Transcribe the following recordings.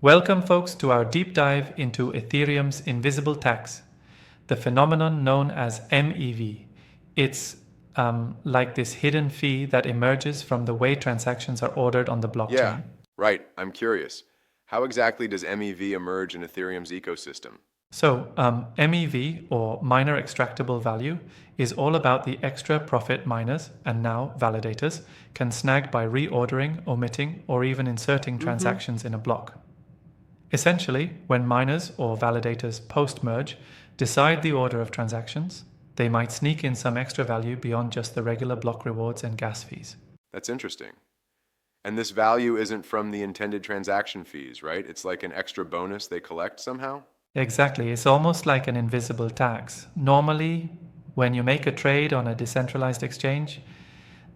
Welcome, folks, to our deep dive into Ethereum's invisible tax, the phenomenon known as MEV. It's like this hidden fee that emerges from the way transactions are ordered on the Yeah, blockchain. right. I'm curious. How exactly does MEV emerge in Ethereum's ecosystem? So, MEV, or miner extractable value, is all about the extra profit miners, and now validators, can snag by reordering, omitting, or even inserting transactions in a block. Essentially, when miners or validators post-merge decide the order of transactions, they might sneak in some extra value beyond just the regular block rewards and gas fees. That's interesting. And this value isn't from the intended transaction fees, right? It's like an extra bonus they collect somehow? Exactly, it's almost like an invisible tax. Normally, when you make a trade on a decentralized exchange,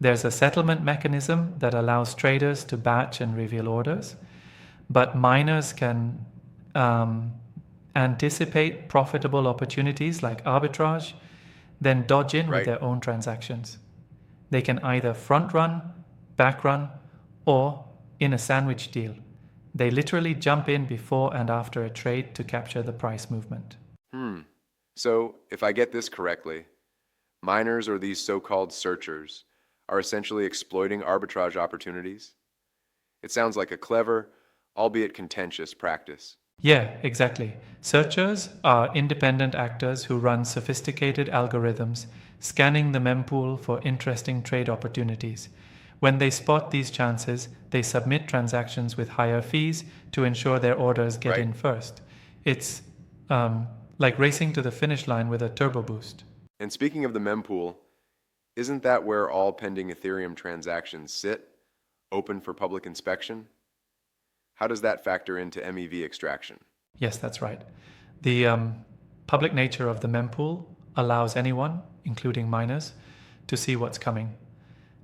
there's a settlement mechanism that allows traders to batch and reveal orders, but miners can anticipate profitable opportunities like arbitrage, then dodge in with Right. their own transactions. They can either front run, back run, or in a sandwich deal. They literally jump in before and after a trade to capture the price movement. So, if I get this correctly, miners or these so-called searchers are essentially exploiting arbitrage opportunities? It sounds like a clever, albeit contentious practice. Yeah, exactly. Searchers are independent actors who run sophisticated algorithms, scanning the mempool for interesting trade opportunities. When they spot these chances, they submit transactions with higher fees to ensure their orders get Right. in first. It's like racing to the finish line with a turbo boost. And speaking of the mempool, isn't that where all pending Ethereum transactions sit, open for public inspection? How does that factor into MEV extraction? Yes, that's right. The public nature of the mempool allows anyone, including miners, to see what's coming.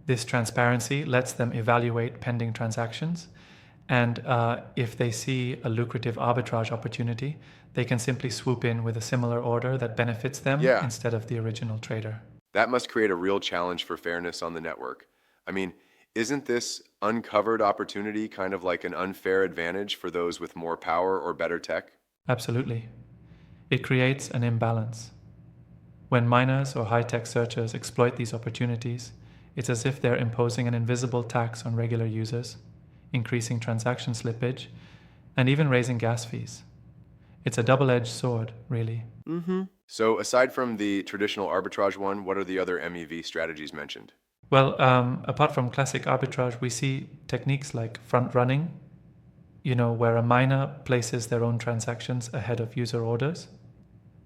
This transparency lets them evaluate pending transactions, and if they see a lucrative arbitrage opportunity, they can simply swoop in with a similar order that benefits them Yeah, instead of the original trader. that must create a real challenge for fairness on the network. I mean, isn't this uncovered opportunity kind of like an unfair advantage for those with more power or better tech? Absolutely. It creates an imbalance. When miners or high-tech searchers exploit these opportunities, it's as if they're imposing an invisible tax on regular users, increasing transaction slippage, and even raising gas fees. It's a double-edged sword, really. So, aside from the traditional arbitrage one, what are the other MEV strategies mentioned? Well, apart from classic arbitrage, we see techniques like front running, where a miner places their own transactions ahead of user orders.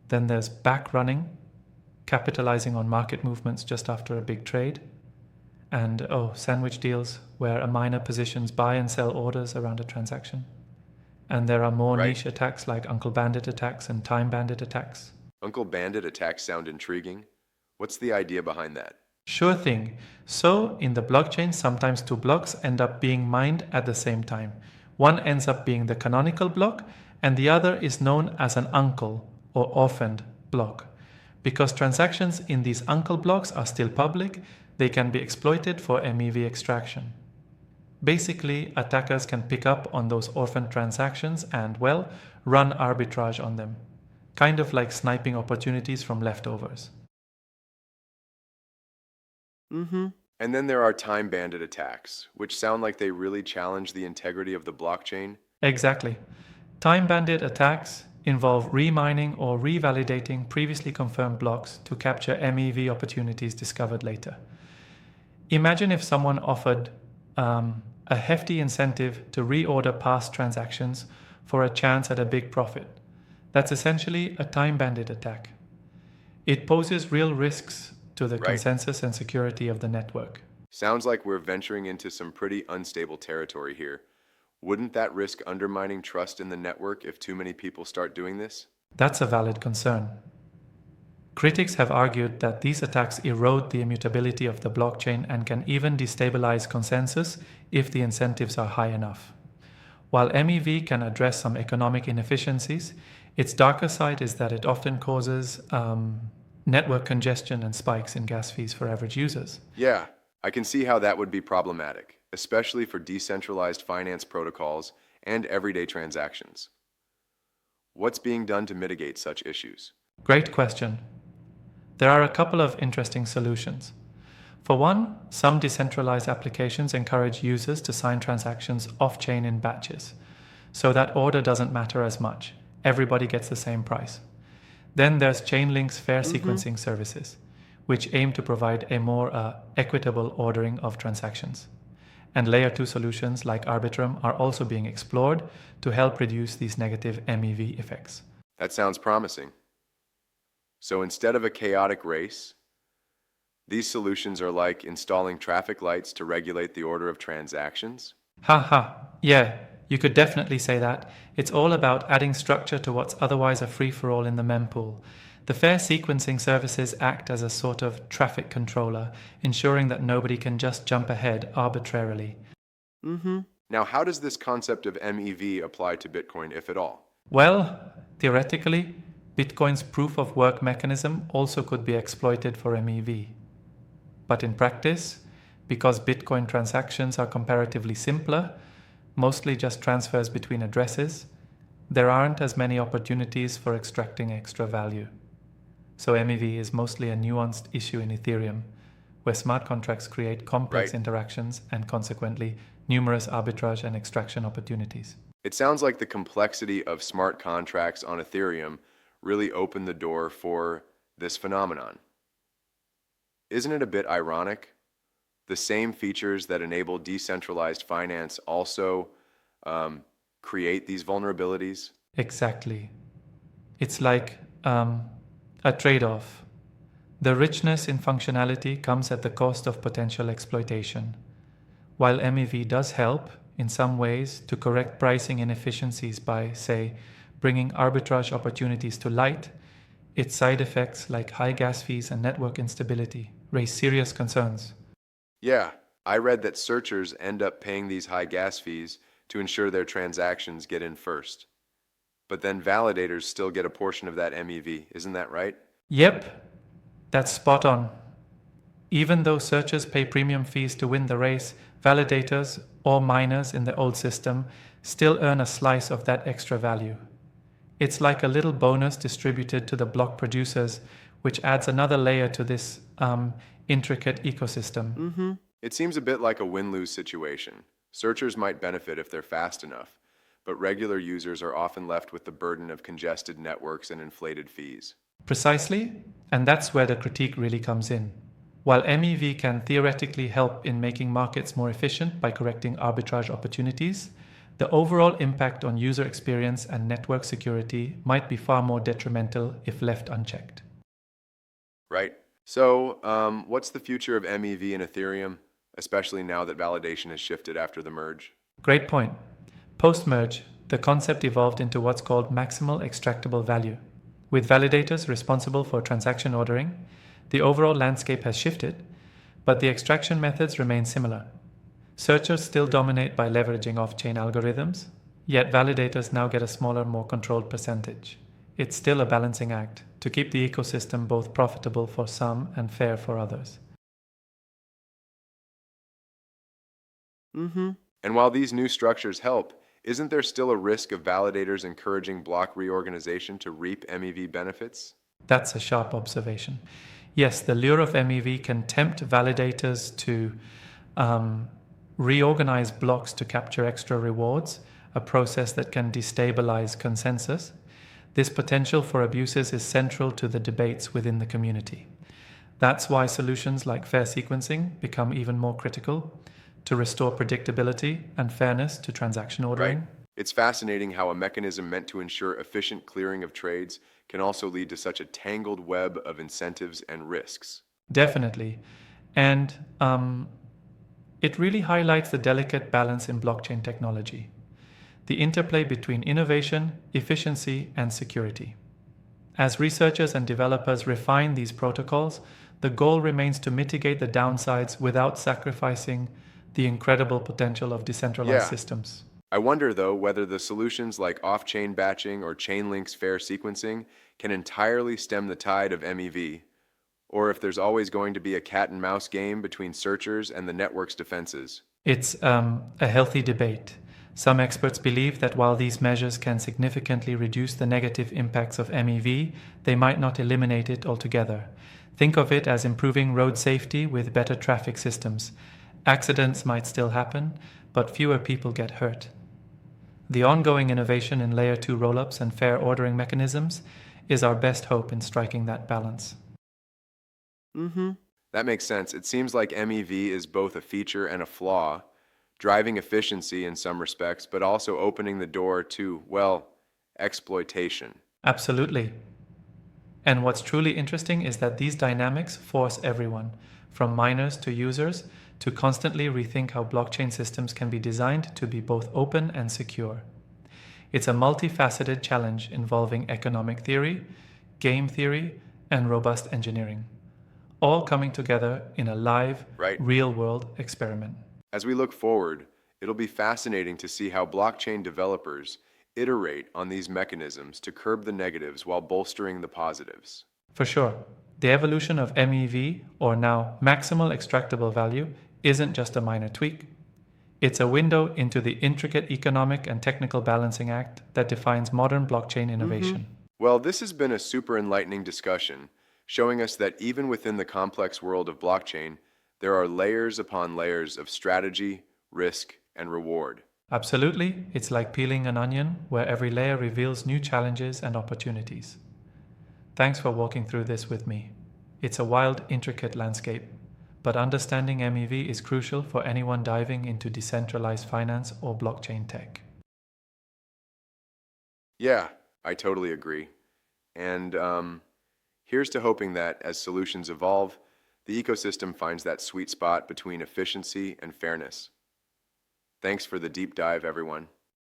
Then there's back running, capitalizing on market movements just after a big trade. And sandwich deals, where a miner positions buy and sell orders around a transaction. And there are more Right. niche attacks like Uncle Bandit attacks and Time Bandit attacks. Uncle Bandit attacks sound intriguing. What's the idea behind that? Sure thing. So, in the blockchain, sometimes two blocks end up being mined at the same time. One ends up being the canonical block, and the other is known as an uncle or orphaned block. Because transactions in these uncle blocks are still public, they can be exploited for MEV extraction. Basically, attackers can pick up on those orphaned transactions and, well, run arbitrage on them. Kind of like sniping opportunities from leftovers. And then there are time bandit attacks, which sound like they really challenge the integrity of the blockchain. Exactly. Time bandit attacks involve remining or revalidating previously confirmed blocks to capture MEV opportunities discovered later. Imagine if someone offered a hefty incentive to reorder past transactions for a chance at a big profit. That's essentially a time bandit attack. It poses real risks to the Right. consensus and security of the network. Sounds like we're venturing into some pretty unstable territory here. Wouldn't that risk undermining trust in the network if too many people start doing this? That's a valid concern. Critics have argued that these attacks erode the immutability of the blockchain and can even destabilize consensus if the incentives are high enough. While MEV can address some economic inefficiencies, its darker side is that it often causes network congestion and spikes in gas fees for average users. Yeah, I can see how that would be problematic, especially for decentralized finance protocols and everyday transactions. What's being done to mitigate such issues? Great question. There are a couple of interesting solutions. For one, some decentralized applications encourage users to sign transactions off-chain in batches, so that order doesn't matter as much. Everybody gets the same price. Then there's Chainlink's fair sequencing services, which aim to provide a more equitable ordering of transactions. And Layer 2 solutions like Arbitrum are also being explored to help reduce these negative MEV effects. That sounds promising. So instead of a chaotic race, these solutions are like installing traffic lights to regulate the order of transactions? Haha, yeah, you could definitely say that. It's all about adding structure to what's otherwise a free-for-all in the mempool. The fair sequencing services act as a sort of traffic controller, ensuring that nobody can just jump ahead arbitrarily. Now, how does this concept of MEV apply to Bitcoin, if at all? Well, theoretically, Bitcoin's proof-of-work mechanism also could be exploited for MEV. But in practice, because Bitcoin transactions are comparatively simpler, mostly just transfers between addresses, there aren't as many opportunities for extracting extra value. So MEV is mostly a nuanced issue in Ethereum, where smart contracts create complex interactions and consequently numerous arbitrage and extraction opportunities. It sounds like the complexity of smart contracts on Ethereum really opened the door for this phenomenon. Isn't it a bit ironic? The same features that enable decentralized finance also create these vulnerabilities? Exactly. It's like a trade-off. The richness in functionality comes at the cost of potential exploitation. While MEV does help, in some ways, to correct pricing inefficiencies by, say, bringing arbitrage opportunities to light, its side effects like high gas fees and network instability raise serious concerns. Yeah, I read that searchers end up paying these high gas fees to ensure their transactions get in first. But then validators still get a portion of that MEV, isn't that right? Yep, that's spot on. Even though searchers pay premium fees to win the race, validators or miners in the old system still earn a slice of that extra value. It's like a little bonus distributed to the block producers, which adds another layer to this intricate ecosystem. It seems a bit like a win-lose situation. Searchers might benefit if they're fast enough, but regular users are often left with the burden of congested networks and inflated fees. Precisely, and that's where the critique really comes in. While MEV can theoretically help in making markets more efficient by correcting arbitrage opportunities, the overall impact on user experience and network security might be far more detrimental if left unchecked. Right. So, what's the future of MEV in Ethereum, especially now that validation has shifted after the merge? Great point. Post-merge, the concept evolved into what's called maximal extractable value. With validators responsible for transaction ordering, the overall landscape has shifted, but the extraction methods remain similar. Searchers still dominate by leveraging off-chain algorithms, yet validators now get a smaller, more controlled percentage. It's still a balancing act to keep the ecosystem both profitable for some and fair for others. And while these new structures help, isn't there still a risk of validators encouraging block reorganization to reap MEV benefits? That's a sharp observation. Yes, the lure of MEV can tempt validators to reorganize blocks to capture extra rewards, a process that can destabilize consensus. This potential for abuses is central to the debates within the community. That's why solutions like fair sequencing become even more critical to restore predictability and fairness to transaction ordering. Right. It's fascinating how a mechanism meant to ensure efficient clearing of trades can also lead to such a tangled web of incentives and risks. Definitely. And it really highlights the delicate balance in blockchain technology, the interplay between innovation, efficiency, and security. As researchers and developers refine these protocols, the goal remains to mitigate the downsides without sacrificing the incredible potential of decentralized systems. I wonder, though, whether the solutions like off-chain batching or Chainlink's fair sequencing can entirely stem the tide of MEV, or if there's always going to be a cat-and-mouse game between searchers and the network's defenses. It's a healthy debate. Some experts believe that while these measures can significantly reduce the negative impacts of MEV, they might not eliminate it altogether. Think of it as improving road safety with better traffic systems. Accidents might still happen, but fewer people get hurt. The ongoing innovation in Layer 2 rollups and fair ordering mechanisms is our best hope in striking that balance. That makes sense. It seems like MEV is both a feature and a flaw, driving efficiency in some respects, but also opening the door to, well, exploitation. Absolutely. And what's truly interesting is that these dynamics force everyone, from miners to users, to constantly rethink how blockchain systems can be designed to be both open and secure. It's a multifaceted challenge involving economic theory, game theory, and robust engineering, all coming together in a live, Right. real-world experiment. As we look forward, it'll be fascinating to see how blockchain developers iterate on these mechanisms to curb the negatives while bolstering the positives. For sure, the evolution of MEV, or now maximal extractable value, isn't just a minor tweak. It's a window into the intricate economic and technical balancing act that defines modern blockchain innovation. Well, this has been a super enlightening discussion, showing us that even within the complex world of blockchain, there are layers upon layers of strategy, risk, and reward. Absolutely, it's like peeling an onion where every layer reveals new challenges and opportunities. Thanks for walking through this with me. It's a wild, intricate landscape, but understanding MEV is crucial for anyone diving into decentralized finance or blockchain tech. Yeah, I totally agree. And here's to hoping that as solutions evolve, the ecosystem finds that sweet spot between efficiency and fairness. Thanks for the deep dive, everyone.